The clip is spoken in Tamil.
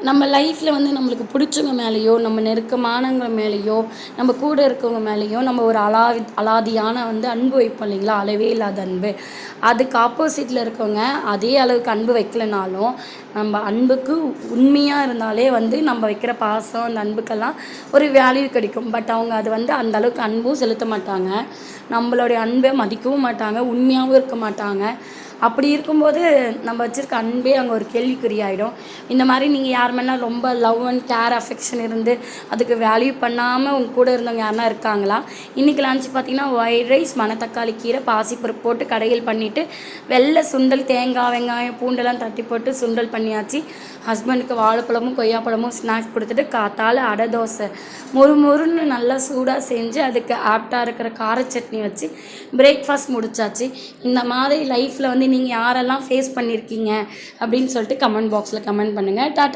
நம்ம லைஃப்பில் வந்து நம்மளுக்கு பிடிச்சவங்க மேலேயோ, நம்ம நெருக்கமானவங்க மேலேயோ, நம்ம கூட இருக்கவங்க மேலேயோ, நம்ம ஒரு அலாதியான வந்து அன்பு வைப்போம் இல்லைங்களா? அளவே இல்லாத அன்பு. அதுக்கு ஆப்போசிட்டில் இருக்கவங்க அதே அளவுக்கு அன்பு வைக்கலனாலும், நம்ம அன்புக்கு உண்மையா இருந்தாலே வந்து நம்ம வைக்கிற பாசம், அந்த அன்புக்கெல்லாம் ஒரு வேல்யூ கிடைக்கும். பட் அவங்க அது வந்து அந்த அளவுக்கு அன்பும் செலுத்த மாட்டாங்க. நம்மளுடைய அன்பை மதிக்கவும் மாட்டாங்க. உண்மையாவும் இருக்க மாட்டாங்க. அப்படி இருக்கும்போது நம்ம வச்சிருக்க அன்பே அங்கே ஒரு கேள்விக்குறியாயிடும். இந்த மாதிரி நீங்கள் யார் மேலே ரொம்ப லவ் அண்ட் கேர் அஃபெக்ஷன் இருந்து அதுக்கு வேல்யூ பண்ணாமல் உங்க கூட இருந்தவங்க யாருனா இருக்காங்களா? இன்றைக்கி லஞ்ச் பார்த்தீங்கன்னா ஒயிட் ரைஸ், மணத்தக்காளி கீரை, பாசிப்பருப்பு போட்டு கடையில் பண்ணிவிட்டு வெள்ளை சுண்டல், தேங்காய், வெங்காயம், பூண்டெல்லாம் தட்டி போட்டு சுண்டல் பண்ணியாச்சு. ஹஸ்பண்டுக்கு வாழைப்பழமும் கொய்யாப்பழமும் ஸ்நாக்ஸ் கொடுத்துட்டு காத்தால் அடை தோசை மொறுன்னு நல்லா சூடாக செஞ்சு அதுக்கு ஆப்டாக இருக்கிற கார சட்னி வச்சு பிரேக்ஃபாஸ்ட் முடிச்சாச்சு. இந்த மாதிரி லைஃப்பில் வந்து நீங்கள் யாரெல்லாம் ஃபேஸ் பண்ணியிருக்கீங்க அப்படின்னு சொல்லிட்டு கமெண்ட் பாக்ஸில் கமெண்ட் பண்ணுங்கள். டாட்டா.